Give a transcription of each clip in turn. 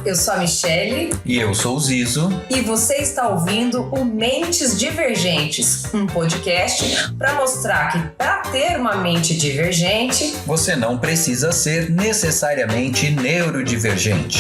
eu sou a Michele. E eu sou o Zizo. E você está ouvindo o Mentes Divergentes, um podcast para mostrar que para ter uma mente divergente, você não precisa ser necessariamente neurodivergente.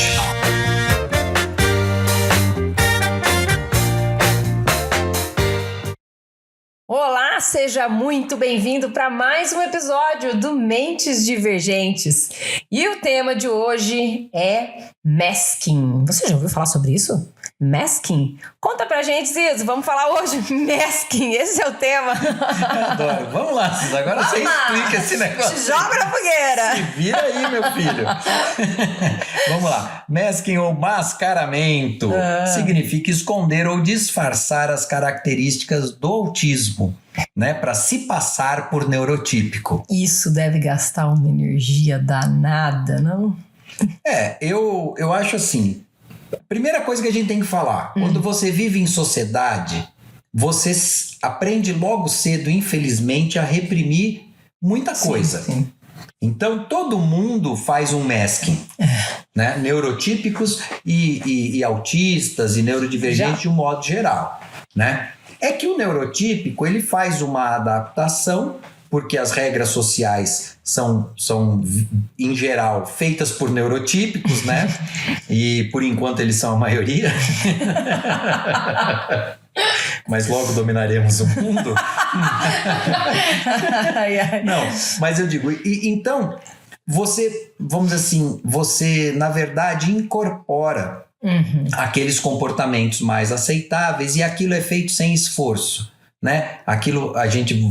Olá, seja muito bem-vindo para mais um episódio do Mentes Divergentes. E o tema de hoje é masking. Você já ouviu falar sobre isso? Masking? Conta pra gente, Zizo. Vamos falar hoje masking. Esse é o tema. Adoro. Vamos lá, Zizo. Agora você explica esse negócio. Se joga na fogueira. Se vira aí, meu filho. Vamos lá. Masking ou mascaramento significa esconder ou disfarçar as características do autismo, né? Para se passar por neurotípico. Isso deve gastar uma energia danada, não? Eu acho assim. Primeira coisa que a gente tem que falar, quando você vive em sociedade, você aprende logo cedo, infelizmente, a reprimir muita coisa. Sim. Então, todo mundo faz um masking, né? Neurotípicos e autistas e neurodivergentes de um modo geral, né? É que o neurotípico, ele faz uma adaptação, porque as regras sociais são em geral, feitas por neurotípicos, né? E, por enquanto, eles são a maioria. Mas logo dominaremos o mundo. Não, mas eu digo... então, você, vamos dizer assim, você, na verdade, incorpora aqueles comportamentos mais aceitáveis e aquilo é feito sem esforço. Né? Aquilo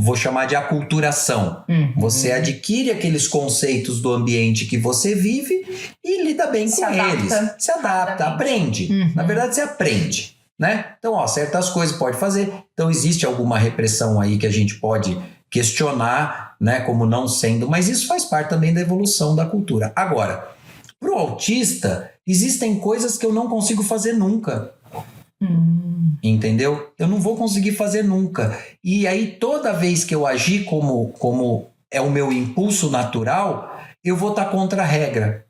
vou chamar de aculturação. Você adquire aqueles conceitos do ambiente que você vive e lida bem com eles. Se adapta, aprende. Na verdade, você aprende, né? Então, certas coisas pode fazer. Então, existe alguma repressão aí que a gente pode questionar, né? Como não sendo, mas isso faz parte também da evolução da cultura. Agora, para o autista, existem coisas que eu não consigo fazer nunca. Entendeu? Eu não vou conseguir fazer nunca. E aí toda vez que eu agir como é o meu impulso natural, eu vou estar contra a regra.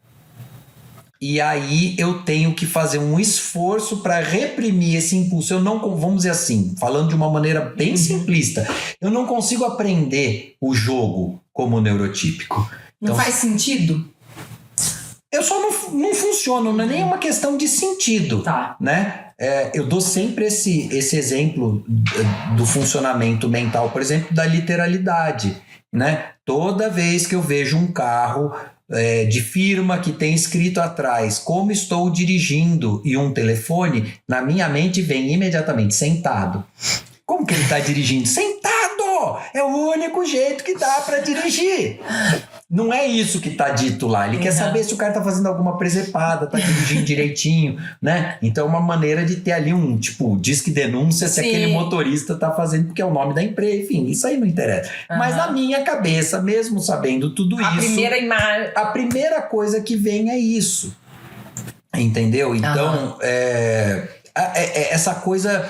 E aí eu tenho que fazer um esforço para reprimir esse impulso. Eu não, vamos dizer assim, falando de uma maneira bem simplista, eu não consigo aprender o jogo como neurotípico. Não faz sentido? Eu só não funciono, não é nem uma questão de sentido, né? Eu dou sempre esse exemplo do funcionamento mental, por exemplo, da literalidade, né? Toda vez que eu vejo um carro de firma que tem escrito atrás como estou dirigindo e um telefone, na minha mente vem imediatamente sentado. Como que ele está dirigindo? Sentado! É o único jeito que dá para dirigir. Não é isso que está dito lá. Ele quer saber se o cara está fazendo alguma presepada, está dirigindo direitinho, né? Então é uma maneira de ter ali um, disque denúncia se aquele motorista está fazendo, porque é o nome da empresa, enfim, isso aí não interessa. Mas na minha cabeça, mesmo sabendo tudo isso... A primeira coisa que vem é isso. Entendeu? Então, essa coisa...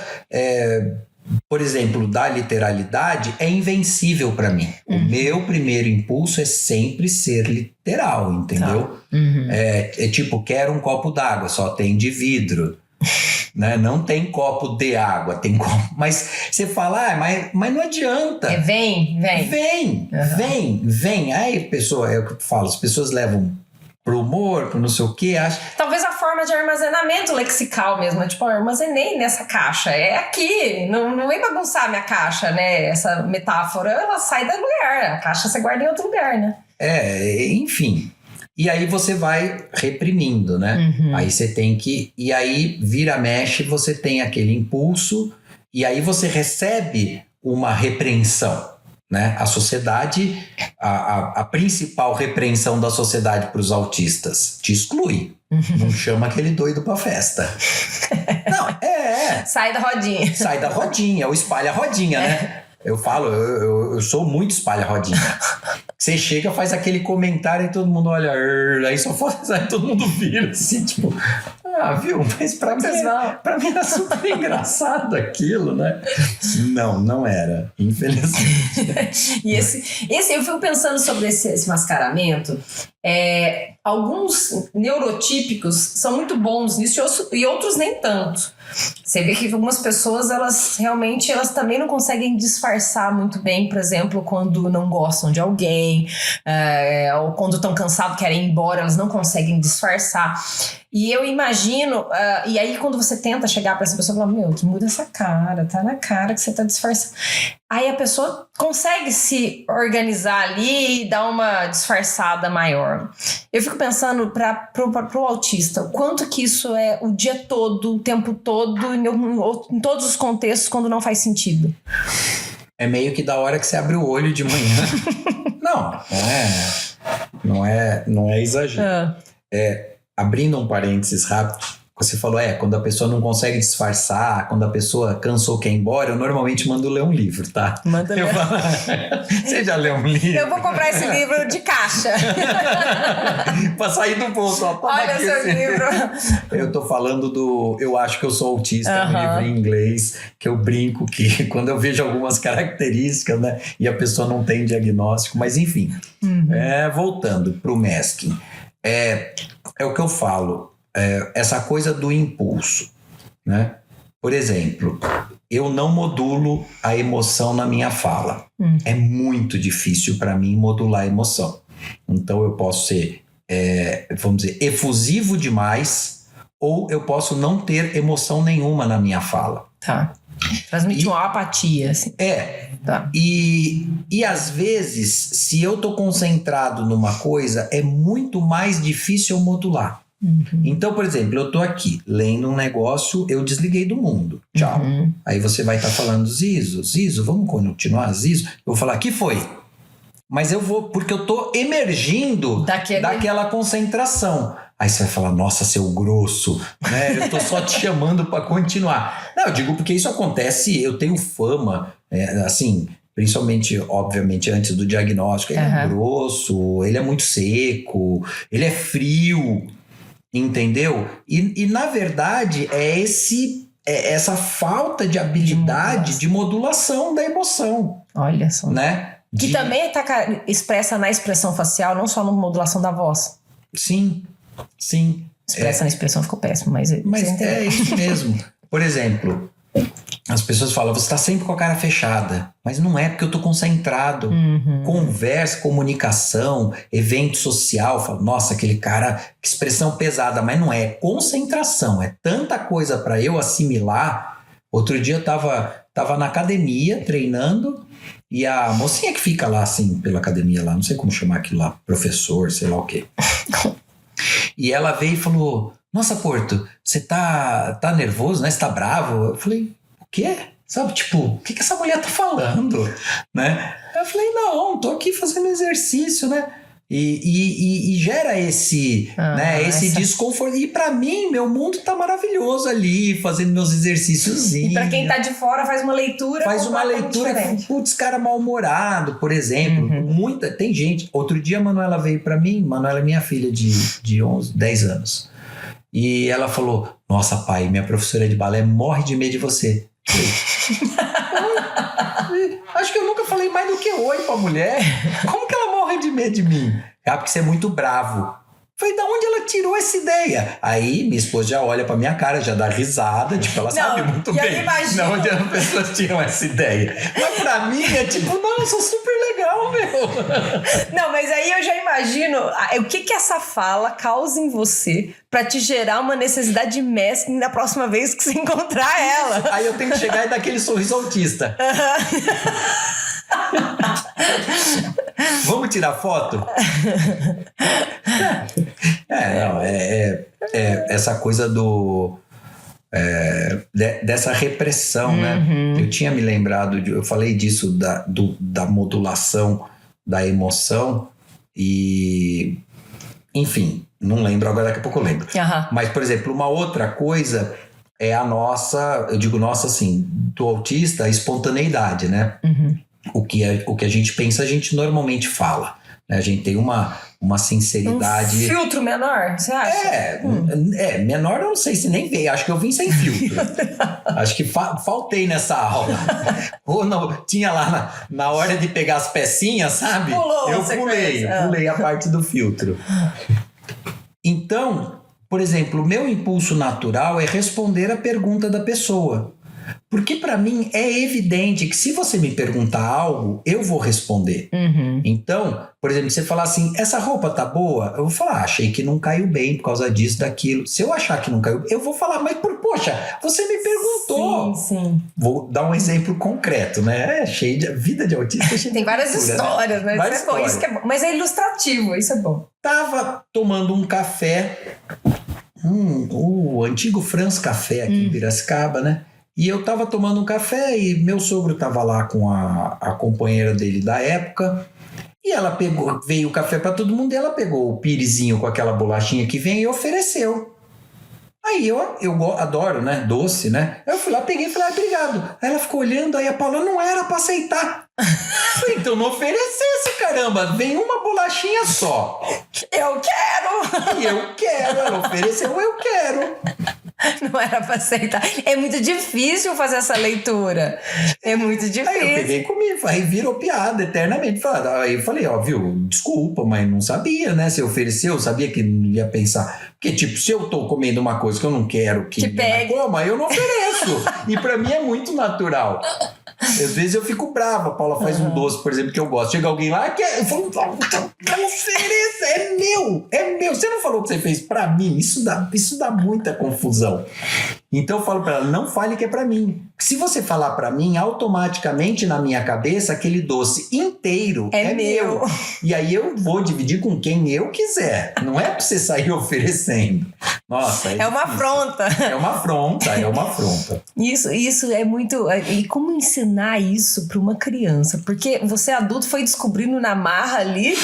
por exemplo, da literalidade é invencível para mim. O meu primeiro impulso é sempre ser literal, entendeu? É tipo, quero um copo d'água, só tem de vidro. Né? Não tem copo de água, tem copo. Mas você fala, mas não adianta. Vem. Aí, pessoa, é o que eu falo, as pessoas levam pro humor, pro não sei o quê, acho. Talvez a forma de armazenamento lexical mesmo, eu armazenei nessa caixa, é aqui, não vem bagunçar a minha caixa, né? Essa metáfora, ela sai da lugar, a caixa você guarda em outro lugar, né? Enfim. E aí você vai reprimindo, né? Aí você tem que... E aí, mexe, você tem aquele impulso e aí você recebe uma repreensão. Né? A sociedade, a principal repreensão da sociedade para os autistas, te exclui. Não chama aquele doido para festa. Não, Sai da rodinha. Sai da rodinha, ou espalha a rodinha, né? Eu falo, eu sou muito espalha rodinha. Você chega, faz aquele comentário e todo mundo olha, aí só faz, aí todo mundo vira assim, tipo... Ah, viu? Mas pra mim era super engraçado aquilo, né? Não era, infelizmente. E eu fico pensando sobre esse mascaramento. Alguns neurotípicos são muito bons nisso e outros nem tanto. Você vê que algumas pessoas, elas também não conseguem disfarçar muito bem, por exemplo, quando não gostam de alguém, ou quando estão cansados, querem ir embora, elas não conseguem disfarçar. E eu imagino, e aí quando você tenta chegar para essa pessoa e falar, meu, que muda essa cara, tá na cara que você tá disfarçando. Aí a pessoa consegue se organizar ali e dar uma disfarçada maior. Eu fico pensando pro autista, o quanto que isso é o dia todo, o tempo todo, em todos os contextos, quando não faz sentido. É meio que da hora que você abre o olho de manhã. Não é exagero. Abrindo um parênteses rápido, você falou, quando a pessoa não consegue disfarçar, quando a pessoa cansou, quer ir embora, eu normalmente mando ler um livro, tá? Manda ler. Você já leu um livro? Eu vou comprar esse livro de caixa. Pra sair do ponto. Olha o seu livro. Eu tô falando Eu Acho Que Eu Sou Autista, um livro em inglês, que eu brinco que quando eu vejo algumas características, né, e a pessoa não tem diagnóstico, mas enfim. Voltando pro masking. É o que eu falo. Essa coisa do impulso, né? Por exemplo, eu não modulo a emoção na minha fala. É muito difícil para mim modular a emoção. Então eu posso ser, vamos dizer, efusivo demais, ou eu posso não ter emoção nenhuma na minha fala. Tá. Transmite uma apatia, assim. Tá. E às vezes, se eu tô concentrado numa coisa, é muito mais difícil eu modular. Então, por exemplo, eu tô aqui lendo um negócio, eu desliguei do mundo. Tchau. Aí você vai estar falando, Zizo, vamos continuar, Zizo? Eu vou falar, que foi? Mas eu vou, porque eu tô emergindo daquela concentração. Aí você vai falar, nossa, seu grosso, né? Eu tô só te chamando para continuar. Não, eu digo porque isso acontece, eu tenho fama, assim, principalmente, obviamente, antes do diagnóstico. Ele é grosso, ele é muito seco, ele é frio, entendeu? E na verdade, essa falta de habilidade de modulação da emoção. Olha só. Né? Que também está expressa na expressão facial, não só na modulação da voz. Sim. Expressa na expressão ficou péssimo, mas é isso mesmo. Por exemplo, as pessoas falam, você está sempre com a cara fechada. Mas não é, porque eu estou concentrado. Conversa, comunicação, evento social. Falo, nossa, aquele cara, que expressão pesada. Mas não é, concentração. É tanta coisa para eu assimilar. Outro dia eu tava na academia treinando. E a mocinha que fica lá, assim, pela academia lá, não sei como chamar aquilo lá, professor, sei lá o quê. E ela veio e falou, nossa, Porto, você tá nervoso, né? Você tá bravo? Eu falei, o quê? Sabe, tipo, o que essa mulher tá falando? Né? Eu falei, não, tô aqui fazendo exercício, né? E gera esse desconforto. E pra mim, meu mundo tá maravilhoso ali, fazendo meus exercícios. E pra quem tá de fora, faz uma leitura. Putz, cara mal-humorado, por exemplo. Tem gente. Outro dia a Manuela veio pra mim. Manuela é minha filha de 10 anos. E ela falou, nossa, pai, minha professora de balé morre de medo de você. Acho que eu nunca falei mais do que oi pra mulher. Como que ela morre de medo de mim? Porque você é muito bravo. Falei, da onde ela tirou essa ideia? Aí minha esposa já olha pra minha cara, já dá risada, tipo, ela sabe muito bem de onde as pessoas tiram essa ideia. Mas pra mim é tipo, não, eu sou super legal, meu. Não, mas aí eu já imagino o que essa fala causa em você pra te gerar uma necessidade de masking na próxima vez que você encontrar ela. Aí eu tenho que chegar e dar aquele sorriso autista. Vamos tirar foto? Essa coisa dessa repressão, né? Eu tinha me lembrado, eu falei disso, da modulação da emoção e, enfim, não lembro agora, daqui a pouco eu lembro. Mas, por exemplo, uma outra coisa é a nossa, eu digo nossa assim, do autista, a espontaneidade, né? O que a gente pensa, a gente normalmente fala. né? A gente tem uma sinceridade... Um filtro menor, você acha? Menor eu não sei se nem veio. Acho que eu vim sem filtro. Acho que faltei nessa aula. Ou não, tinha lá na hora de pegar as pecinhas, sabe? Eu pulei a parte do filtro. Então, por exemplo, o meu impulso natural é responder a pergunta da pessoa. Porque para mim é evidente que se você me perguntar algo, eu vou responder. Então, por exemplo, você falar assim, essa roupa tá boa? Eu vou falar, achei que não caiu bem por causa disso, daquilo. Se eu achar que não caiu, eu vou falar, mas poxa, você me perguntou. Sim. Vou dar um exemplo concreto, né? Vida de autista é cheia Tem várias histórias, né? Várias histórias. Isso que é bom. Mas é ilustrativo, isso é bom. Tava tomando um café, o antigo Franz Café aqui em Piracicaba, né? E eu tava tomando um café e meu sogro tava lá com a companheira dele da época. E ela veio o café para todo mundo e ela pegou o pirizinho com aquela bolachinha que vem e ofereceu. Aí eu adoro, né? Doce, né? Eu fui lá, peguei e falei, obrigado. Aí ela ficou olhando, aí a Paula não era para aceitar. Falei, então não oferecesse, caramba. Vem uma bolachinha só. Eu quero! E eu quero. Ela ofereceu, eu quero. Não era pra aceitar. É muito difícil fazer essa leitura. É muito difícil. Aí eu peguei comigo, aí virou piada eternamente. Aí eu falei, viu, desculpa, mas não sabia, né? Se ofereceu, eu sabia que não ia pensar. Porque, tipo, se eu tô comendo uma coisa que eu não quero que coma, eu não ofereço. E pra mim é muito natural. Às vezes eu fico brava. A Paula faz um doce, por exemplo, que eu gosto. Chega alguém lá, eu falo, ofereça, é meu. Você não falou que você fez pra mim? Isso dá muita confusão. Então eu falo pra ela, não fale que é pra mim. Se você falar pra mim, automaticamente na minha cabeça, aquele doce inteiro é meu. E aí eu vou dividir com quem eu quiser. Não é pra você sair oferecendo. Nossa, é uma afronta. É uma afronta. Isso é muito... E como ensinar isso pra uma criança? Porque você adulto foi descobrindo na marra ali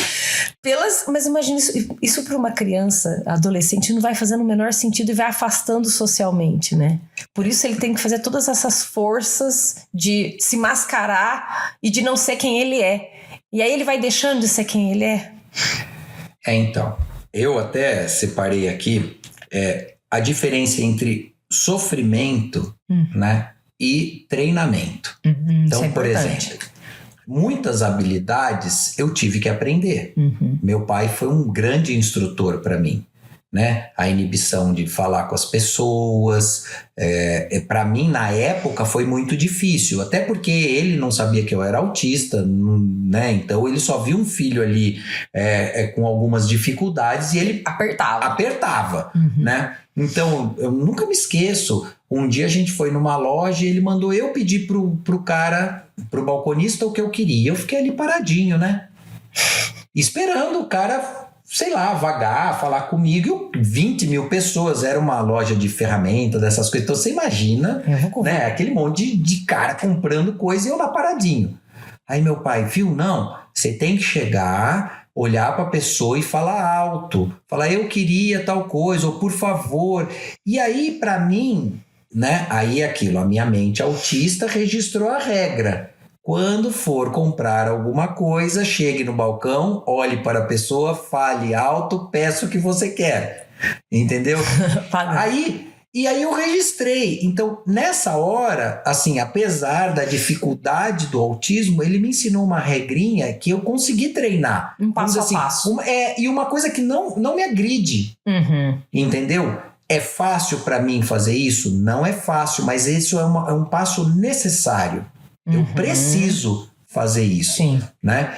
mas imagina isso para uma criança, adolescente, não vai fazendo o menor sentido e vai afastando socialmente, né? Por isso ele tem que fazer todas essas forças de se mascarar e de não ser quem ele é. E aí ele vai deixando de ser quem ele é. Então, eu até separei aqui a diferença entre sofrimento, né, e treinamento. Então, por exemplo, muitas habilidades eu tive que aprender. Meu pai foi um grande instrutor para mim, né? A inibição de falar com as pessoas, para mim na época foi muito difícil, até porque ele não sabia que eu era autista, né? Então ele só viu um filho ali com algumas dificuldades e ele apertava, né? Então eu nunca me esqueço. Um dia a gente foi numa loja e ele mandou eu pedir pro cara, pro balconista, o que eu queria. Eu fiquei ali paradinho, né? Esperando o cara, sei lá, vagar, falar comigo. 20 mil pessoas, era uma loja de ferramenta, dessas coisas. Então você imagina, né? Aquele monte de cara comprando coisa e eu lá paradinho. Aí meu pai, viu? Não, você tem que chegar, olhar para a pessoa e falar alto. Falar, eu queria tal coisa, ou por favor. E aí, para mim... né? Aí aquilo, a minha mente autista registrou a regra. Quando for comprar alguma coisa, chegue no balcão, olhe para a pessoa, fale alto, peça o que você quer. Entendeu? E aí eu registrei. Então, nessa hora, assim, apesar da dificuldade do autismo, ele me ensinou uma regrinha que eu consegui treinar. Um passo a passo. E uma coisa que não me agride. Entendeu? É fácil para mim fazer isso? Não é fácil, mas isso é um passo necessário. Eu preciso fazer isso, né?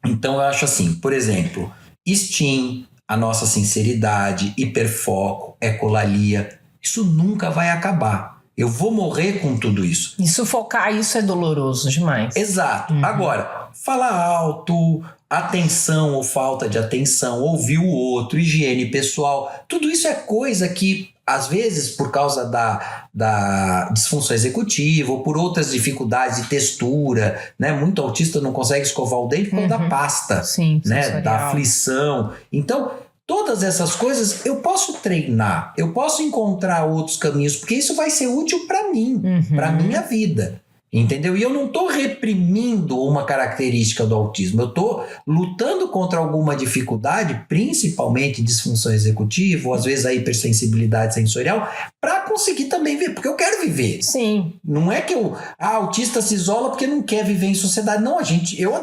Então eu acho assim, por exemplo, STEAM, a nossa sinceridade, hiperfoco, ecolalia, isso nunca vai acabar. Eu vou morrer com tudo isso. E sufocar isso é doloroso demais. Exato. Agora, falar alto, atenção ou falta de atenção, ouvir o outro, higiene pessoal, tudo isso é coisa que, às vezes, por causa da disfunção executiva ou por outras dificuldades de textura, né? Muito autista não consegue escovar o dente por causa da pasta, né? Da aflição. Então, todas essas coisas eu posso treinar, eu posso encontrar outros caminhos, porque isso vai ser útil para mim, para minha vida. Entendeu? E eu não estou reprimindo uma característica do autismo, eu estou lutando contra alguma dificuldade, principalmente disfunção executiva, ou às vezes a hipersensibilidade sensorial, para conseguir também ver, porque eu quero viver. Sim. Não é que autista se isola porque não quer viver em sociedade. Não, eu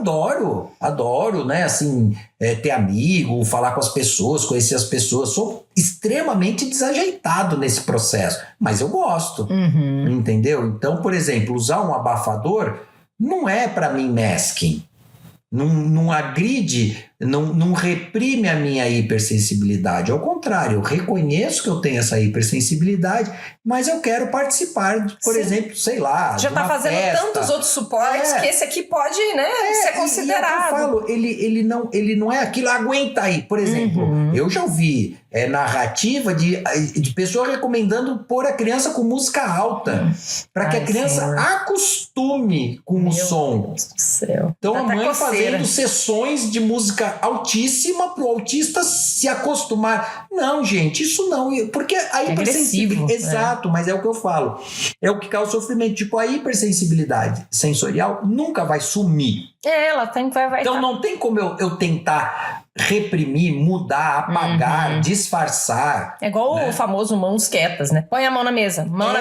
adoro, né, assim, ter amigo, falar com as pessoas, conhecer as pessoas. Sou extremamente desajeitado nesse processo, mas eu gosto, entendeu? Então, por exemplo, usar um abafador não é para mim masking. Não agride, não reprime a minha hipersensibilidade. Ao contrário, eu reconheço que eu tenho essa hipersensibilidade, mas eu quero participar, por exemplo, sei lá, já está fazendo festa. Tantos outros suportes que esse aqui pode, né, ser considerado. Eu falo, ele não é aquilo, aguenta aí. Por exemplo, eu já ouvi narrativa de pessoa recomendando pôr a criança com música alta, para que a criança acostume com o som. Meu Deus do céu. Então a mãe fazendo sessões de música altíssima para o autista se acostumar. Não, gente, isso não. Porque a hipersensibilidade... Exato, mas é o que eu falo. É o que causa sofrimento. Tipo, a hipersensibilidade sensorial nunca vai sumir. Ela vai então não tem como eu tentar reprimir, mudar, apagar, disfarçar. É igual o famoso mãos quietas, né? Põe a mão na mesa, mão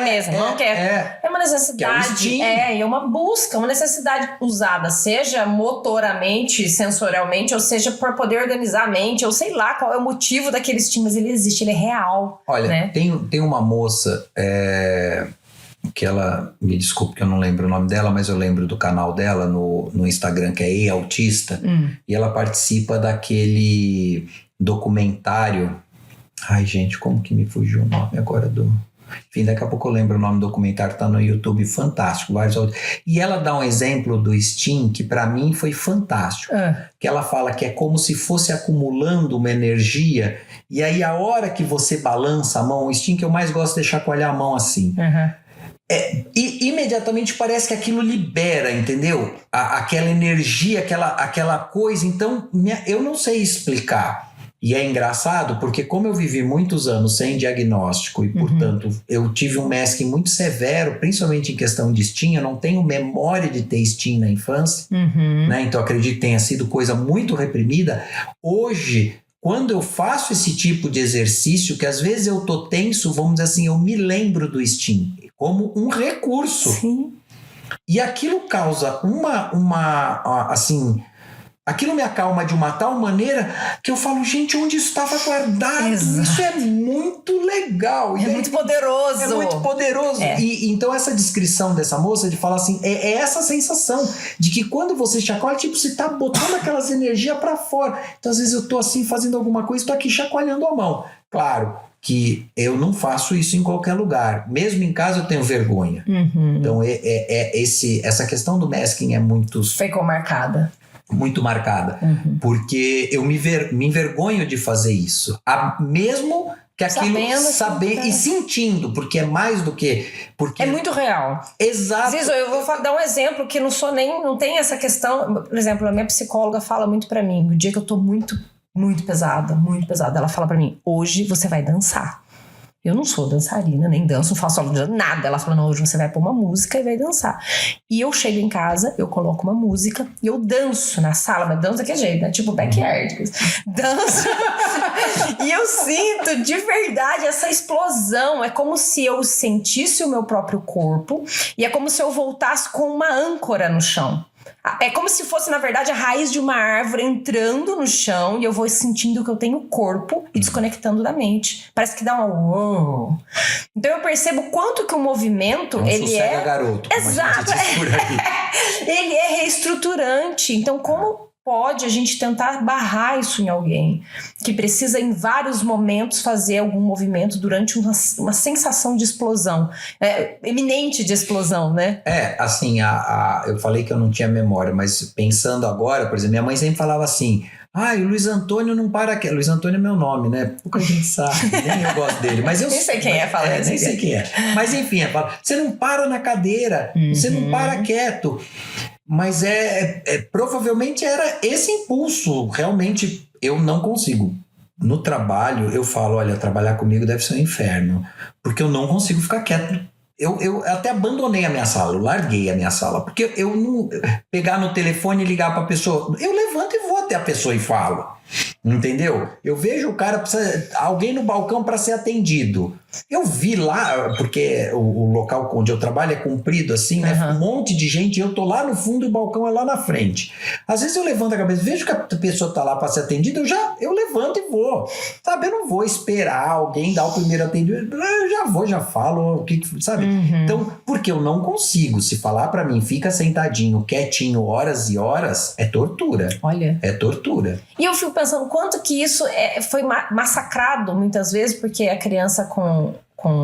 quieta. É uma necessidade, é uma busca, uma necessidade usada, seja motoramente, sensorialmente, ou seja por poder organizar a mente, ou sei lá qual é o motivo daquele estímulo, mas ele existe, ele é real. Olha, né? tem uma moça... que ela, me desculpe que eu não lembro o nome dela, mas eu lembro do canal dela no Instagram, que é E-Autista, e ela participa daquele documentário. Ai, gente, como que me fugiu o nome agora do... Enfim, daqui a pouco eu lembro o nome do documentário, tá no YouTube, fantástico. E ela dá um exemplo do Sting que para mim foi fantástico. Que ela fala que é como se fosse acumulando uma energia, e aí a hora que você balança a mão, o Sting que eu mais gosto de chacoalhar a mão assim. E imediatamente parece que aquilo libera, entendeu? Aquela energia, aquela coisa. Então, eu não sei explicar. E é engraçado porque como eu vivi muitos anos sem diagnóstico e, portanto, eu tive um masking muito severo, principalmente em questão de STIM, eu não tenho memória de ter STIM na infância, né? Então acredito que tenha sido coisa muito reprimida. Hoje, quando eu faço esse tipo de exercício, que às vezes eu tô tenso, vamos dizer assim, eu me lembro do STIM como um recurso. Sim. E aquilo causa assim... Aquilo me acalma de uma tal maneira que eu falo, gente, onde estava guardado? Exato. Isso é muito legal. É muito poderoso. É muito poderoso. E então essa descrição dessa moça de falar assim, é essa sensação de que quando você chacoalha, tipo, você tá botando aquelas energias para fora. Então às vezes eu tô assim fazendo alguma coisa, tô aqui chacoalhando a mão. Claro que eu não faço isso em qualquer lugar. Mesmo em casa eu tenho vergonha. Então essa questão do masking é muito... Ficou marcada. Muito marcada, porque eu me envergonho de fazer isso, mesmo que aquilo saber e sentindo, porque é mais do que... Porque é muito real. Exato. Zizo, eu vou dar um exemplo que não tem essa questão. Por exemplo, a minha psicóloga fala muito pra mim, o dia que eu tô muito pesada, ela fala pra mim, hoje você vai dançar. Eu não sou dançarina, nem danço, não faço aula de nada. Ela fala, não, hoje você vai pôr uma música e vai dançar. E eu chego em casa, eu coloco uma música e eu danço na sala, mas danço daquele jeito, né? Tipo backyard. Danço. E eu sinto de verdade essa explosão. É como se eu sentisse o meu próprio corpo e é como se eu voltasse com uma âncora no chão. É como se fosse, na verdade, a raiz de uma árvore entrando no chão e eu vou sentindo que eu tenho corpo e desconectando da mente. Parece que dá uma uou. Então eu percebo quanto que o movimento, ele é... garoto, exato. Ele é reestruturante. Então como pode a gente tentar barrar isso em alguém que precisa em vários momentos fazer algum movimento durante uma sensação de explosão, eminente de explosão, né? Assim, eu falei que eu não tinha memória, mas pensando agora, por exemplo, minha mãe sempre falava assim, o Luiz Antônio não para quieto. Luiz Antônio é meu nome, né? Pouca gente sabe, nem eu gosto dele. Mas eu nem sei quem falando. Nem sei quem é. Mas enfim, você não para na cadeira, você não para quieto. Mas provavelmente era esse impulso. Realmente, eu não consigo. No trabalho, eu falo, olha, trabalhar comigo deve ser um inferno. Porque eu não consigo ficar quieto. Eu até abandonei a minha sala, eu larguei a minha sala, porque eu não pegar no telefone e ligar para a pessoa, eu levanto e vou até a pessoa e falo, entendeu? Eu vejo o cara, alguém no balcão para ser atendido. Eu vi lá, porque o local onde eu trabalho é comprido assim, né? Um monte de gente, eu tô lá no fundo e o balcão é lá na frente. Às vezes eu levanto a cabeça, vejo que a pessoa tá lá para ser atendida, eu levanto e vou. Sabe, eu não vou esperar alguém dar o primeiro atendimento, eu já vou, já falo, sabe? Então, porque eu não consigo, se falar para mim, fica sentadinho, quietinho, horas e horas, é tortura. Olha. É tortura. E eu fico pensando quanto que isso foi massacrado muitas vezes, porque a criança com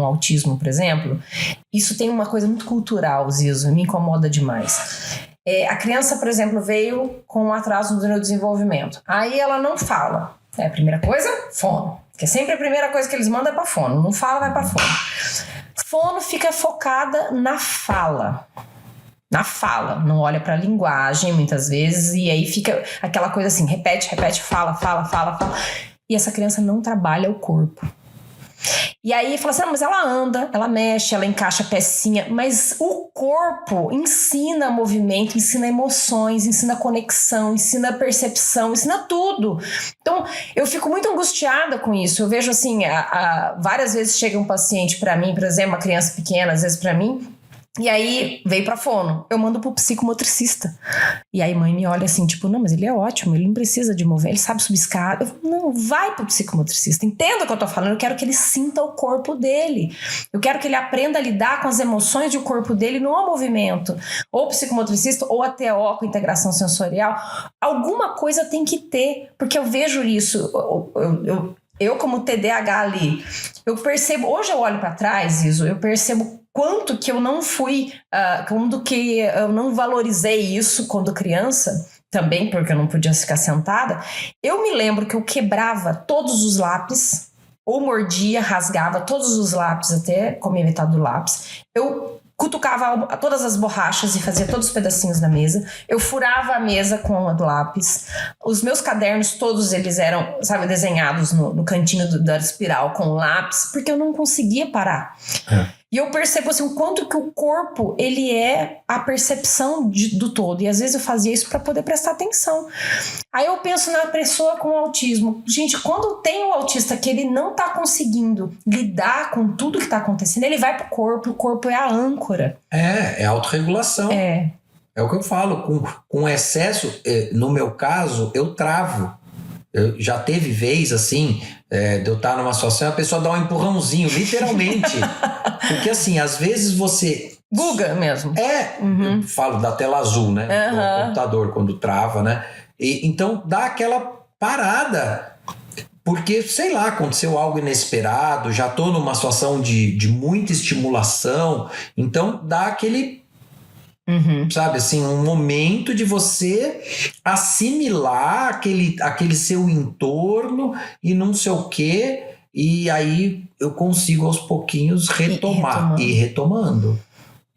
autismo, por exemplo, isso tem uma coisa muito cultural, Zizo, me incomoda demais. A criança, por exemplo, veio com um atraso no neurodesenvolvimento. Aí ela não fala. A primeira coisa, fono. Porque sempre a primeira coisa que eles mandam é pra fono. Não fala, vai pra fono. Fono fica focada na fala. Na fala, não olha pra linguagem muitas vezes, e aí fica aquela coisa assim, repete, fala. E essa criança não trabalha o corpo. E aí fala assim, mas ela anda, ela mexe, ela encaixa pecinha, mas o corpo ensina movimento, ensina emoções, ensina conexão, ensina percepção, ensina tudo. Então, eu fico muito angustiada com isso. Eu vejo assim, várias vezes chega um paciente pra mim, por exemplo, uma criança pequena, às vezes pra mim, e aí veio pra fono, eu mando pro psicomotricista. E aí mãe me olha assim, tipo, não, mas ele é ótimo, ele não precisa de mover, ele sabe subir escada. Eu falo, não, vai pro psicomotricista, entenda o que eu tô falando, eu quero que ele sinta o corpo dele. Eu quero que ele aprenda a lidar com as emoções do corpo dele no movimento. Ou psicomotricista, ou a TO, com integração sensorial. Alguma coisa tem que ter, porque eu vejo isso, eu como TDAH ali, eu percebo, hoje eu olho pra trás, Iso, eu percebo quanto que eu não fui, quanto que eu não valorizei isso quando criança, também porque eu não podia ficar sentada. Eu me lembro que eu quebrava todos os lápis, ou mordia, rasgava todos os lápis até comer metade do lápis. Eu cutucava todas as borrachas e fazia todos os pedacinhos na mesa. Eu furava a mesa com o lápis. Os meus cadernos, todos eles eram, sabe, desenhados no cantinho da espiral com lápis, porque eu não conseguia parar. E eu percebo assim, o quanto que o corpo, ele é a percepção do todo. E às vezes eu fazia isso para poder prestar atenção. Aí eu penso na pessoa com autismo. Gente, quando tem um autista que ele não tá conseguindo lidar com tudo que tá acontecendo, ele vai pro corpo, o corpo é a âncora. É autorregulação. É o que eu falo, com excesso, no meu caso, eu travo. Já teve vez assim, de eu estar numa situação, a pessoa dá um empurrãozinho, literalmente. Porque assim, às vezes você... Buga mesmo. Eu falo da tela azul, né? Do computador, quando trava, né? Então dá aquela parada. Porque, sei lá, aconteceu algo inesperado, já tô numa situação de muita estimulação. Então dá aquele... sabe, assim, um momento de você assimilar aquele seu entorno e não sei o quê, e aí eu consigo aos pouquinhos retomar e retomando.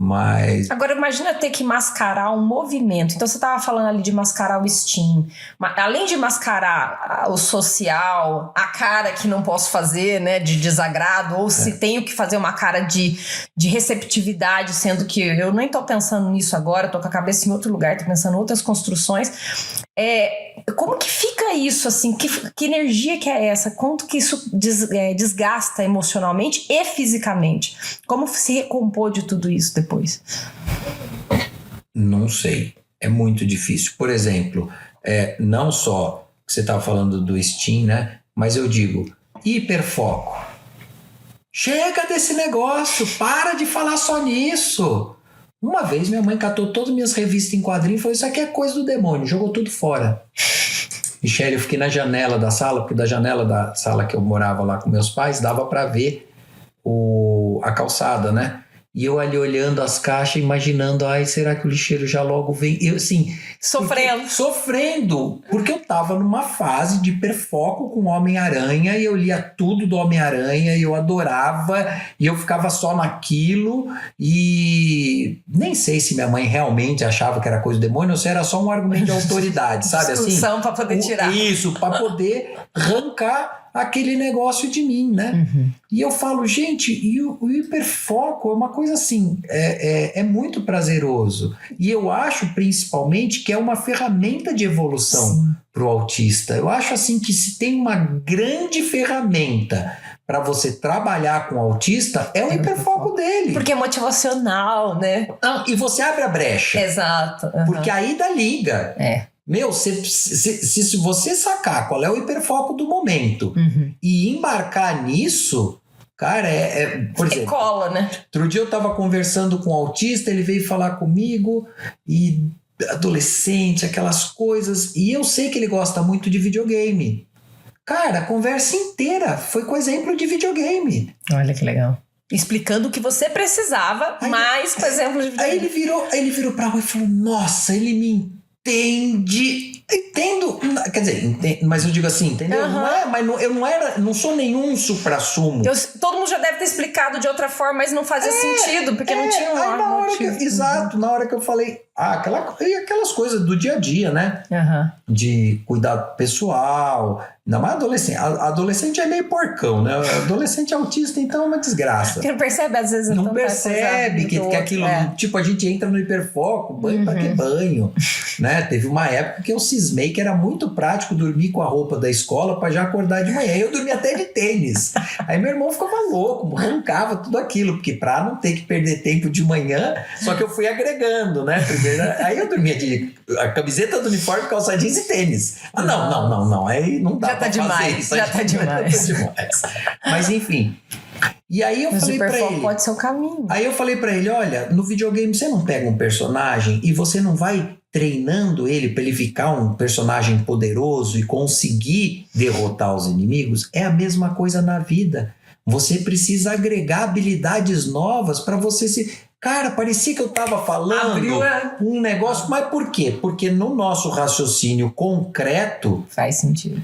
Mas... Agora imagina ter que mascarar um movimento. Então você estava falando ali de mascarar o STEAM. Além de mascarar o social, a cara que não posso fazer, né, de desagrado, ou se tenho que fazer uma cara de receptividade, sendo que eu nem estou pensando nisso agora, estou com a cabeça em outro lugar, estou pensando em outras construções. Como que fica isso, assim? Que energia que é essa? Quanto que isso desgasta emocionalmente e fisicamente? Como se recompor de tudo isso depois? Não sei. É muito difícil. Por exemplo, não só que você estava falando do STEAM, né? Mas eu digo, hiperfoco. Chega desse negócio, para de falar só nisso. Uma vez minha mãe catou todas as minhas revistas em quadrinho e falou, isso aqui é coisa do demônio, jogou tudo fora. Michele, eu fiquei na janela da sala, porque da janela da sala que eu morava lá com meus pais, dava para ver a calçada, né? E eu ali olhando as caixas, imaginando, será que o lixeiro já logo vem? Eu assim... Sofrendo, porque eu tava numa fase de hiperfoco com o Homem-Aranha e eu lia tudo do Homem-Aranha e eu adorava e eu ficava só naquilo e nem sei se minha mãe realmente achava que era coisa do demônio ou se era só um argumento de autoridade, sabe? Discussão assim, pra poder tirar. Isso, pra poder arrancar aquele negócio de mim, né? E eu falo, gente, e o hiperfoco é uma coisa assim, é muito prazeroso. E eu acho, principalmente, que é uma ferramenta de evolução para o autista. Eu acho, assim, que se tem uma grande ferramenta para você trabalhar com o autista, é o hiperfoco dele. Porque é motivacional, né? Não, e você abre a brecha. Exato. Porque aí dá liga. Meu, se você sacar qual é o hiperfoco do momento e embarcar nisso, cara, por exemplo... cola, né? Outro dia eu tava conversando com um autista, ele veio falar comigo e adolescente, aquelas coisas, e eu sei que ele gosta muito de videogame. Cara, a conversa inteira foi com exemplo de videogame. Olha que legal. Explicando o que você precisava, mais com exemplo de videogame. Aí ele virou pra rua e falou, nossa, ele me entende. Entendo, quer dizer, mas eu digo assim, entendeu? Eu não sou nenhum supra-sumo. Todo mundo já deve ter explicado de outra forma, mas não fazia sentido, porque não tinha um motivo. Exato, na hora que eu falei, aquelas coisas do dia a dia, né? De cuidado pessoal. Ainda mais adolescente. Adolescente é meio porcão, né? Adolescente autista, então é uma desgraça. Porque não percebe, às vezes. Não percebe que aquilo... Tipo, a gente entra no hiperfoco, banho pra que banho? Né? Teve uma época que eu cismei que era muito prático dormir com a roupa da escola pra já acordar de manhã. Eu dormia até de tênis. Aí meu irmão ficava louco, roncava tudo aquilo, porque pra não ter que perder tempo de manhã, só que eu fui agregando, né? Primeiro, aí eu dormia de a camiseta do uniforme, calça jeans e tênis. Não. Aí não dá. Já tá demais. Já tá demais. Mas enfim. E aí eu falei pra ele... pode ser o caminho. Aí eu falei pra ele, olha, no videogame você não pega um personagem e você não vai treinando ele pra ele ficar um personagem poderoso e conseguir derrotar os inimigos? É a mesma coisa na vida. Você precisa agregar habilidades novas pra você se... Cara, parecia que eu tava falando um negócio... Mas por quê? Porque no nosso raciocínio concreto... Faz sentido.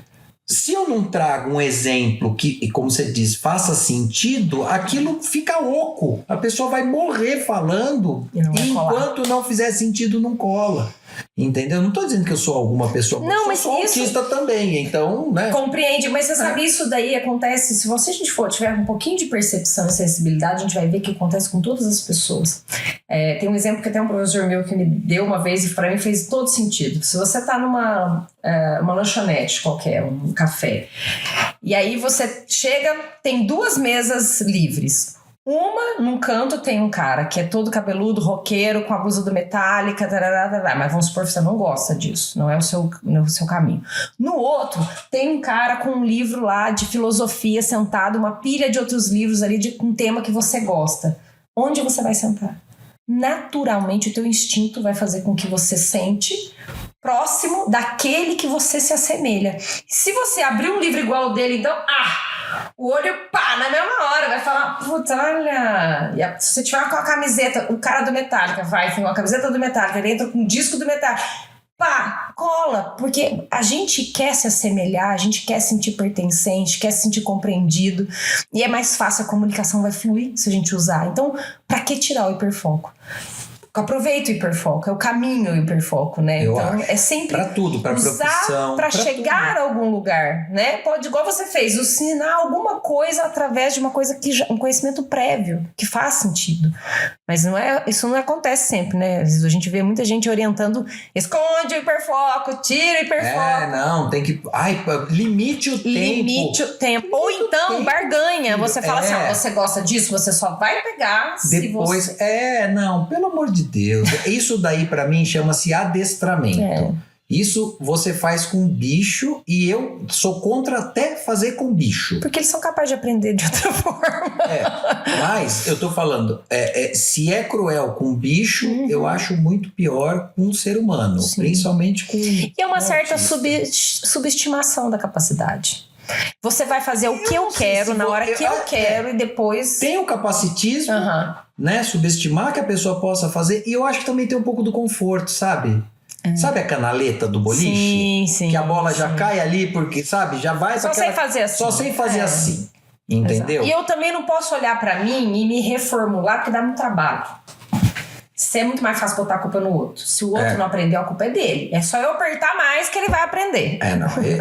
Se eu não trago um exemplo que, como você diz, faça sentido, aquilo fica oco. A pessoa vai morrer falando e enquanto não fizer sentido, não cola. Entendeu? Não tô dizendo que eu sou alguma pessoa, não, mas eu sou autista também, então, né? Compreende, mas você sabe, isso daí acontece, se a gente tiver um pouquinho de percepção e sensibilidade, a gente vai ver que acontece com todas as pessoas. Tem um exemplo que até um professor meu que me deu uma vez e pra mim fez todo sentido. Se você tá numa uma lanchonete qualquer, um café, e aí você chega, tem 2 mesas livres. Uma, num canto, tem um cara que é todo cabeludo, roqueiro, com a blusa do Metallica, mas vamos supor que você não gosta disso, não é o seu caminho. No outro, tem um cara com um livro lá de filosofia sentado, uma pilha de outros livros ali com um tema que você gosta. Onde você vai sentar? Naturalmente, o teu instinto vai fazer com que você sente próximo daquele que você se assemelha. Se você abrir um livro igual ao dele, então, o olho, na mesma hora, vai falar, putz, olha... E se você tiver com a camiseta, o cara do Metallica tem uma camiseta do Metallica, ele entra com um disco do Metallica, cola, porque a gente quer se assemelhar, a gente quer sentir pertencente, quer se sentir compreendido, e é mais fácil, a comunicação vai fluir se a gente usar. Então, pra que tirar o hiperfoco? Aproveita o hiperfoco, é o caminho o hiperfoco, né? Então, é sempre pra tudo, pra profissão, pra chegar a algum lugar, né? Pode, igual você fez, ensinar alguma coisa através de uma coisa um conhecimento prévio, que faz sentido. Mas isso não acontece sempre, né? Às vezes a gente vê muita gente orientando, esconde o hiperfoco, tira o hiperfoco. Não, tem que... limite o tempo. Limite o tempo. Ou então, barganha. Você fala assim, você gosta disso, você só vai pegar depois, se você... não, pelo amor de Deus. Isso daí pra mim chama-se adestramento. Isso você faz com bicho e eu sou contra até fazer com bicho. Porque eles são capazes de aprender de outra forma. Mas eu tô falando, se é cruel com bicho, eu acho muito pior com um ser humano. Sim. Principalmente com... E é uma certa subestimação da capacidade. Você vai fazer o que eu quero, na hora que eu quero, e depois... Tem o capacitismo, né? Subestimar que a pessoa possa fazer. E eu acho que também tem um pouco do conforto, sabe? Sabe a canaleta do boliche? Sim. Que a bola já cai ali, porque, sabe? Já vai... Só sem fazer assim. Só sem fazer assim. Entendeu? Exato. E eu também não posso olhar pra mim e me reformular, porque dá muito trabalho. é muito mais fácil botar a culpa no outro. Se o outro não aprendeu, a culpa é dele. É só eu apertar mais que ele vai aprender.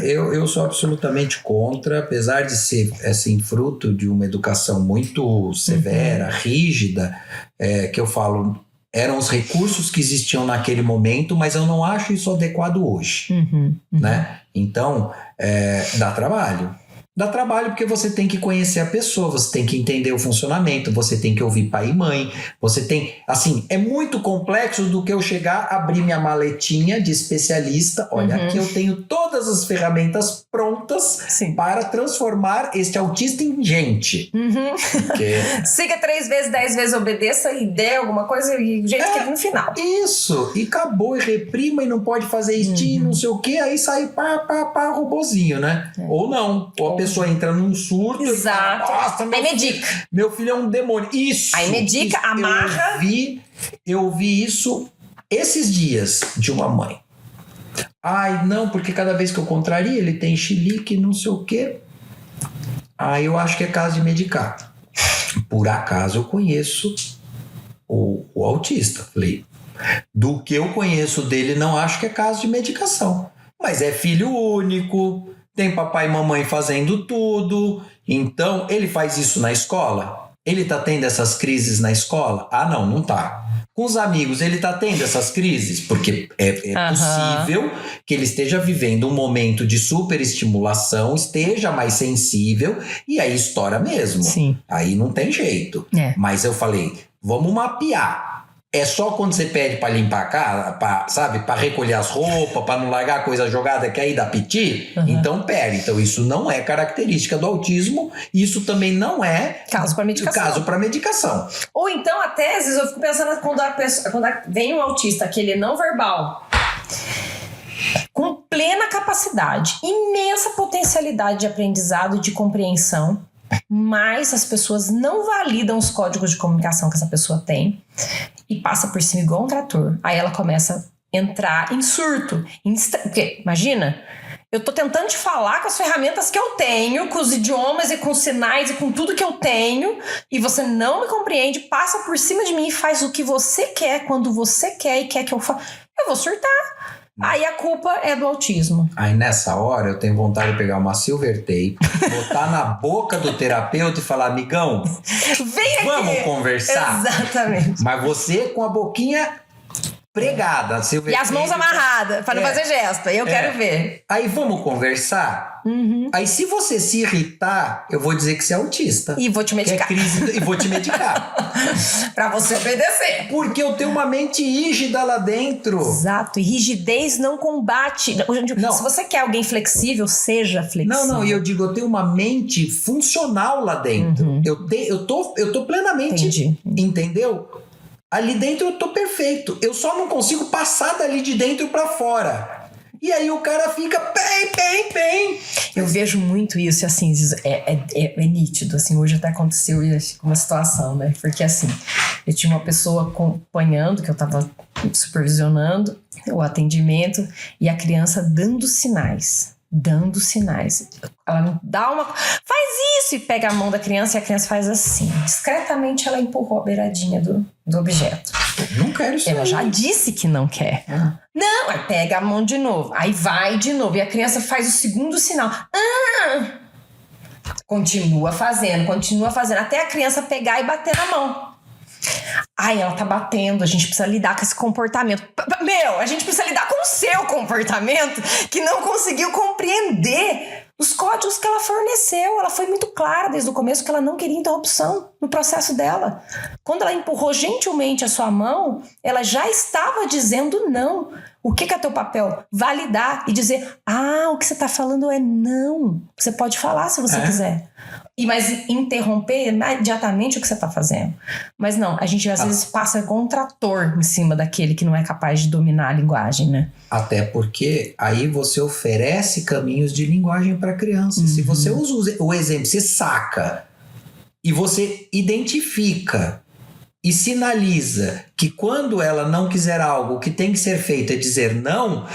Eu sou absolutamente contra, apesar de ser, assim, fruto de uma educação muito severa, rígida, que eu falo, eram os recursos que existiam naquele momento, mas eu não acho isso adequado hoje, né? Então, dá trabalho. Dá trabalho porque você tem que conhecer a pessoa, você tem que entender o funcionamento, você tem que ouvir pai e mãe, você tem... Assim, é muito complexo do que eu chegar, abrir minha maletinha de especialista. Olha, aqui eu tenho todas as ferramentas prontas para transformar este autista em gente. Porque... Siga 3 vezes, 10 vezes, obedeça e dê alguma coisa e o jeito que é no final. Isso, e acabou, e reprima e não pode fazer isso, não sei o que, aí sai robozinho, né? Ou não, ou a pessoa entra num surto. Exato. E fala, aí medica. Meu filho é um demônio. Isso. Aí medica, isso. amarra. Eu vi isso esses dias de uma mãe. Ai, não, porque cada vez que eu contraria, ele tem chilique, não sei o quê. Aí eu acho que é caso de medicar. Por acaso eu conheço o autista. Falei, do que eu conheço dele, não acho que é caso de medicação. Mas é filho único, tem papai e mamãe fazendo tudo. Então, ele faz isso na escola? Ele tá tendo essas crises na escola? Ah, não tá. Com os amigos, ele tá tendo essas crises? Porque é possível que ele esteja vivendo um momento de superestimulação, esteja mais sensível, e aí estoura mesmo. Sim. Aí não tem jeito. Mas eu falei, vamos mapear. É só quando você pede pra limpar a casa, sabe? Pra recolher as roupas, pra não largar a coisa jogada que aí dá piti? Então, Então, isso não é característica do autismo. Isso também não é caso pra medicação. Ou então, até, às vezes, eu fico pensando quando vem um autista, aquele não verbal, com plena capacidade, imensa potencialidade de aprendizado e de compreensão, mas as pessoas não validam os códigos de comunicação que essa pessoa tem e passa por cima igual um trator. Aí ela começa a entrar em surto. Porque, imagina, eu tô tentando te falar com as ferramentas que eu tenho, com os idiomas e com os sinais e com tudo que eu tenho, e você não me compreende, passa por cima de mim e faz o que você quer, quando você quer e quer que eu faça. Eu vou surtar. Aí a culpa é do autismo. Aí nessa hora eu tenho vontade de pegar uma silver tape, botar na boca do terapeuta e falar, amigão, vem aqui. Vamos conversar? Exatamente. Mas você com a boquinha pregada. Silver e as mãos amarradas, para não fazer gesto. Eu quero ver. Aí vamos conversar? Aí se você se irritar, eu vou dizer que você é autista. E vou te medicar. E vou te medicar. Pra você obedecer. Porque eu tenho uma mente rígida lá dentro. Exato. E rigidez não combate. Não. Se você quer alguém flexível, seja flexível. Não. E eu digo, eu tenho uma mente funcional lá dentro. Eu tô plenamente... Entendi. Entendeu? Ali dentro eu tô perfeito. Eu só não consigo passar dali de dentro pra fora. E aí o cara fica bem. Eu vejo muito isso, assim, é nítido, assim, hoje até aconteceu uma situação, né? Porque assim, eu tinha uma pessoa acompanhando, que eu tava supervisionando o atendimento, e a criança dando sinais. Ela dá faz isso, e pega a mão da criança e a criança faz assim. Discretamente ela empurrou a beiradinha do objeto. Não quero isso. Ela já disse que não quer. Não, aí pega a mão de novo, aí vai de novo, e a criança faz o segundo sinal. Continua fazendo, até a criança pegar e bater na mão. Ai, ela tá batendo, a gente precisa lidar com esse comportamento. A gente precisa lidar com o seu comportamento, que não conseguiu compreender os códigos que ela forneceu. Ela foi muito clara desde o começo que ela não queria interrupção no processo dela. Quando ela empurrou gentilmente a sua mão, ela já estava dizendo não. O que é teu papel? Validar e dizer, o que você tá falando é não. Você pode falar se você quiser. Mas interromper imediatamente o que você tá fazendo. Mas não, a gente às vezes passa com um trator em cima daquele que não é capaz de dominar a linguagem, né? Até porque aí você oferece caminhos de linguagem para a criança. Se você usa o exemplo, você saca e você identifica e sinaliza que quando ela não quiser algo, o que tem que ser feito é dizer não,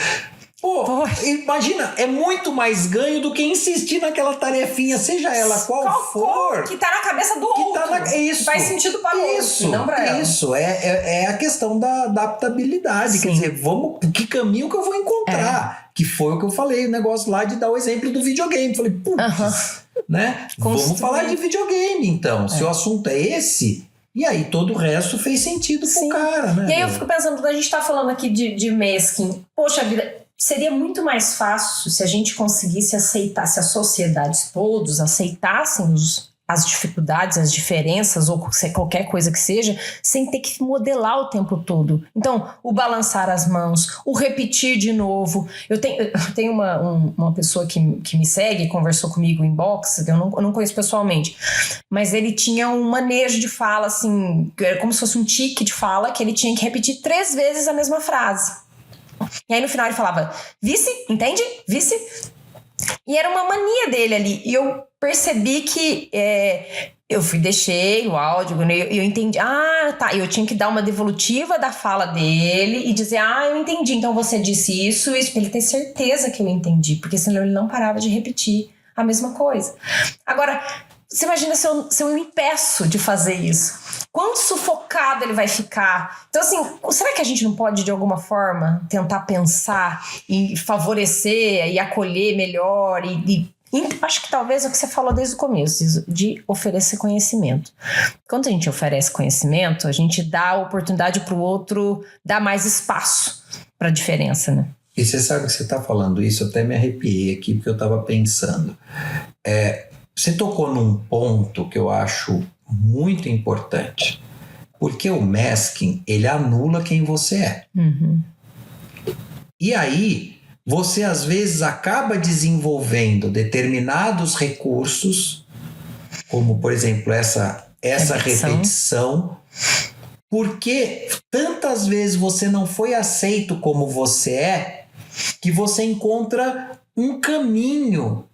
Pô, imagina, é muito mais ganho do que insistir naquela tarefinha, seja ela qual for. Que tá na cabeça do outro. Isso. Faz sentido para o outro, não para ela. Isso, é a questão da adaptabilidade. Sim. Quer dizer, que caminho que eu vou encontrar? Que foi o que eu falei, o negócio lá de dar o exemplo do videogame. Falei, putz, né? Vamos falar de videogame, então. Se o assunto é esse... E aí todo o resto fez sentido pro cara, né? E aí eu fico pensando, quando a gente tá falando aqui de masking, poxa vida, seria muito mais fácil se a gente conseguisse aceitar, se a sociedade todos aceitassem as dificuldades, as diferenças, ou qualquer coisa que seja, sem ter que modelar o tempo todo. Então, o balançar as mãos, o repetir de novo. Eu tenho uma pessoa que me segue, conversou comigo em box, eu não conheço pessoalmente, mas ele tinha um manejo de fala, assim, era como se fosse um tique de fala, que ele tinha que repetir 3 vezes a mesma frase. E aí no final ele falava, vice, entende? Vice. E era uma mania dele ali. E eu percebi que deixei o áudio, e eu entendi. Ah, tá. Eu tinha que dar uma devolutiva da fala dele e dizer, eu entendi. Então você disse isso, pra ele ter certeza que eu entendi. Porque senão ele não parava de repetir a mesma coisa. Agora, você imagina se eu me impeço de fazer isso. Quão sufocado ele vai ficar? Então, assim, será que a gente não pode, de alguma forma, tentar pensar e favorecer e acolher melhor? Acho que talvez é o que você falou desde o começo, de oferecer conhecimento. Quando a gente oferece conhecimento, a gente dá a oportunidade para o outro dar mais espaço para a diferença, né? E você sabe que você está falando isso, eu até me arrepiei aqui, porque eu estava pensando. Você tocou num ponto que eu acho muito importante, porque o masking, ele anula quem você é. Uhum. E aí, você às vezes acaba desenvolvendo determinados recursos, como por exemplo essa repetição, porque tantas vezes você não foi aceito como você é, que você encontra um caminho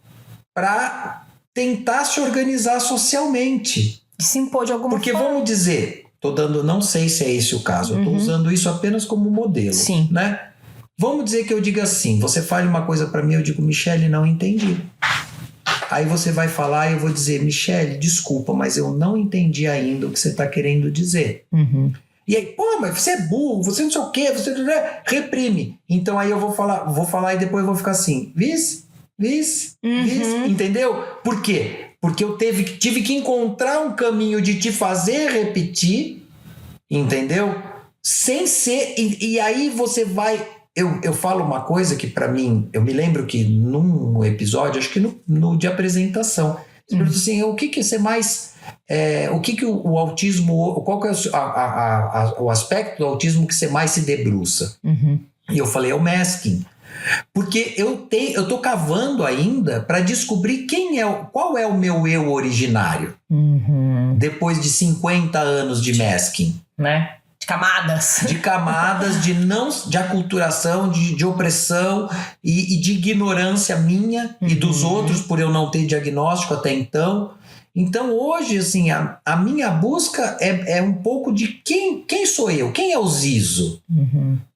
para tentar se organizar socialmente. Se impor de alguma Porque forma. Vamos dizer, não sei se é esse o caso, eu estou usando isso apenas como modelo. Sim. Né? Vamos dizer que eu diga assim, você fale uma coisa para mim, eu digo, Michele, não entendi. Aí você vai falar e eu vou dizer, Michele, desculpa, mas eu não entendi ainda o que você está querendo dizer. Uhum. E aí, mas você é burro, você não sei o quê, você reprime. Então aí eu vou falar e depois eu vou ficar assim, vice, entendeu? Por quê? Porque eu tive que encontrar um caminho de te fazer repetir, entendeu? Sem ser... E aí você vai... Eu falo uma coisa que pra mim... Eu me lembro que num episódio, acho que no de apresentação, você pergunta assim, o que você mais... o que o autismo... Qual que é o aspecto do autismo que você mais se debruça? Uhum. E eu falei, é o masking. Porque eu tô cavando ainda para descobrir qual é o meu eu originário. Uhum. Depois de 50 anos de masking. Né? De camadas, de aculturação, de opressão e de ignorância minha e dos outros por eu não ter diagnóstico até então. Então hoje, assim, a minha busca é um pouco de quem sou eu, quem é o Zizo,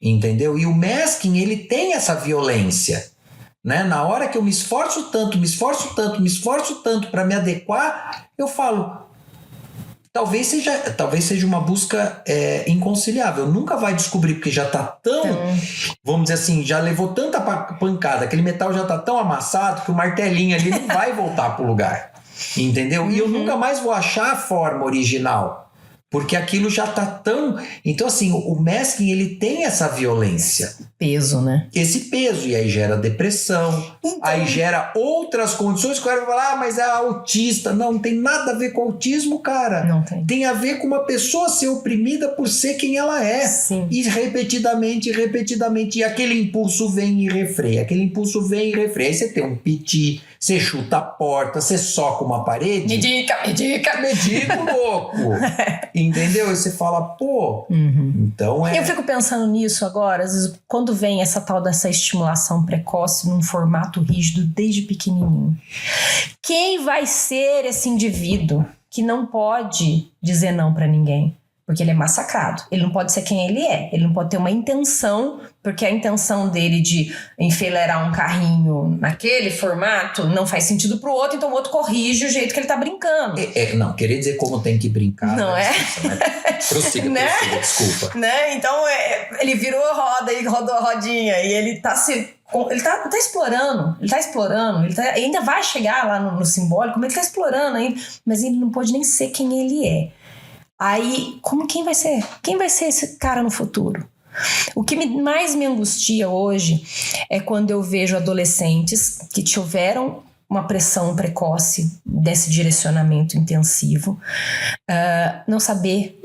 entendeu? E o masking, ele tem essa violência, né? Na hora que eu me esforço tanto para me adequar, eu falo, talvez seja uma busca inconciliável, nunca vai descobrir, porque já tá tão, vamos dizer assim, já levou tanta pancada, aquele metal já tá tão amassado que o martelinho ali não vai voltar pro lugar. Entendeu? E eu nunca mais vou achar a forma original, porque aquilo já tá tão... Então, assim, o masking, ele tem essa violência. Peso, né? Esse peso. E aí gera depressão, aí gera outras condições que o cara vai falar, mas é autista. Não tem nada a ver com autismo, cara. Não tem. Tem a ver com uma pessoa ser oprimida por ser quem ela é. Sim. E repetidamente. E aquele impulso vem e refreia. Aí você tem um piti, você chuta a porta, você soca uma parede. Medica, louco. Entendeu? E você fala, pô... Então Eu fico pensando nisso agora, às vezes, quando vem essa tal dessa estimulação precoce num formato rígido desde pequenininho. Quem vai ser esse indivíduo que não pode dizer não pra ninguém? Porque ele é massacrado. Ele não pode ser quem ele é. Ele não pode ter uma intenção porque a intenção dele de enfileirar um carrinho naquele formato não faz sentido pro outro, então o outro corrige o jeito que ele tá brincando. Não, querer dizer como tem que brincar. Não é? Prossiga, né? Desculpa. Né? Então, ele virou a roda e rodou a rodinha, e ele tá explorando, ele ainda vai chegar lá no simbólico, mas ele tá explorando ainda, mas ele não pode nem ser quem ele é. Aí, quem vai ser? Quem vai ser esse cara no futuro? O que mais me angustia hoje é quando eu vejo adolescentes que tiveram uma pressão precoce desse direcionamento intensivo, não saber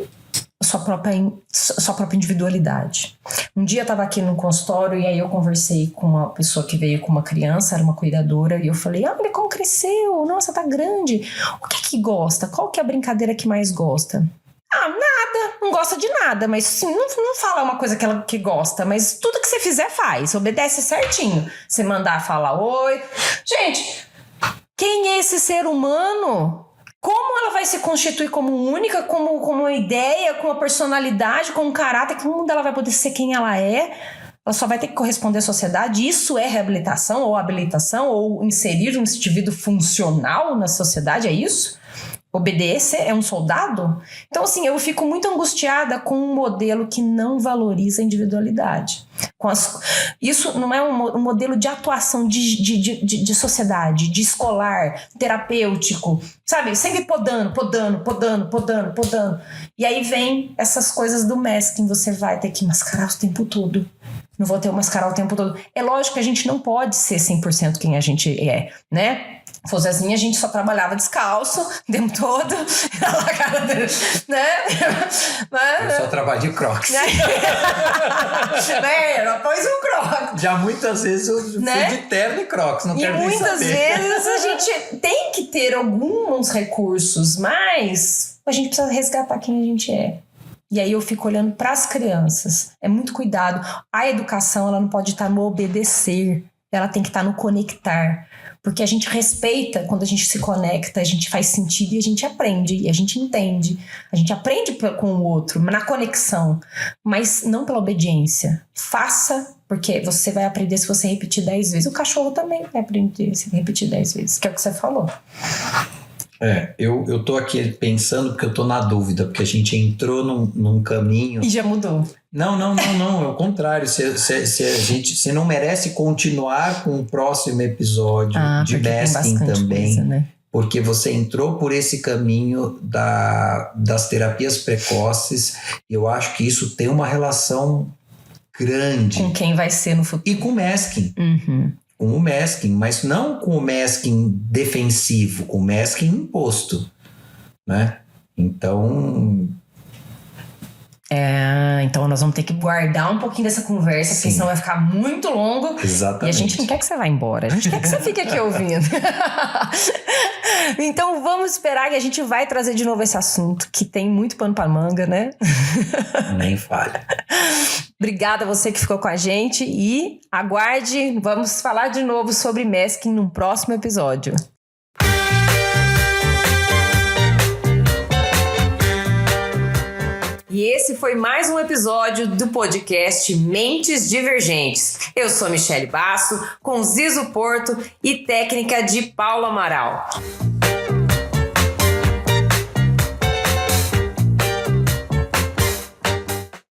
sua própria individualidade. Um dia eu estava aqui no consultório e aí eu conversei com uma pessoa que veio com uma criança, era uma cuidadora, e eu falei, olha como cresceu, nossa, tá grande. O que gosta? Qual que é a brincadeira que mais gosta? Nada, não gosta de nada, mas assim, não fala uma coisa que gosta, mas tudo que você fizer faz, obedece certinho. Você mandar falar oi. Gente, quem é esse ser humano? Como ela vai se constituir como única, como uma ideia, com uma personalidade, com um caráter? Como ela vai poder ser quem ela é? Ela só vai ter que corresponder à sociedade. Isso é reabilitação ou habilitação ou inserir um indivíduo funcional na sociedade, é isso? Obedecer é um soldado? Então, assim, eu fico muito angustiada com um modelo que não valoriza a individualidade. Isso não é um modelo de atuação de sociedade, de escolar, terapêutico, sabe? Sempre podando. E aí vem essas coisas do masking, você vai ter que mascarar o tempo todo. Não vou ter que mascarar o tempo todo. É lógico que a gente não pode ser 100% quem a gente é, né? Fozezinha, a gente só trabalhava descalço o tempo todo, né? Eu só trabalho de Crocs. Ela pôs um Crocs. Já muitas vezes eu fui de terno e Crocs, não quero nem saber. E muitas vezes a gente tem que ter alguns recursos, mas a gente precisa resgatar quem a gente é. E aí eu fico olhando para as crianças. É muito cuidado. A educação, ela não pode estar no obedecer, ela tem que estar no conectar. Porque a gente respeita quando a gente se conecta, a gente faz sentido e a gente aprende, e a gente entende. A gente aprende com o outro, na conexão, mas não pela obediência. Faça, porque você vai aprender se você repetir 10 vezes. O cachorro também vai aprender se repetir 10 vezes, que é o que você falou. Eu tô aqui pensando porque eu tô na dúvida, porque a gente entrou num caminho... E já mudou. Não, é o contrário. Você não merece continuar com o próximo episódio de masking também, coisa, né? Porque você entrou por esse caminho das terapias precoces, e eu acho que isso tem uma relação grande. Com quem vai ser no futuro. E com o masking. Uhum. Com o masking, mas não com o masking defensivo, com o masking imposto, né? Então nós vamos ter que guardar um pouquinho dessa conversa, porque senão vai ficar muito longo. Exatamente. E a gente não quer que você vá embora, a gente quer que você fique aqui ouvindo. Então vamos esperar que a gente vai trazer de novo esse assunto, que tem muito pano pra manga, né? Nem falha. Obrigada a você que ficou com a gente e aguarde, vamos falar de novo sobre masking no próximo episódio. E esse foi mais um episódio do podcast Mentes Divergentes. Eu sou Michele Basso, com Zizo Porto e técnica de Paulo Amaral.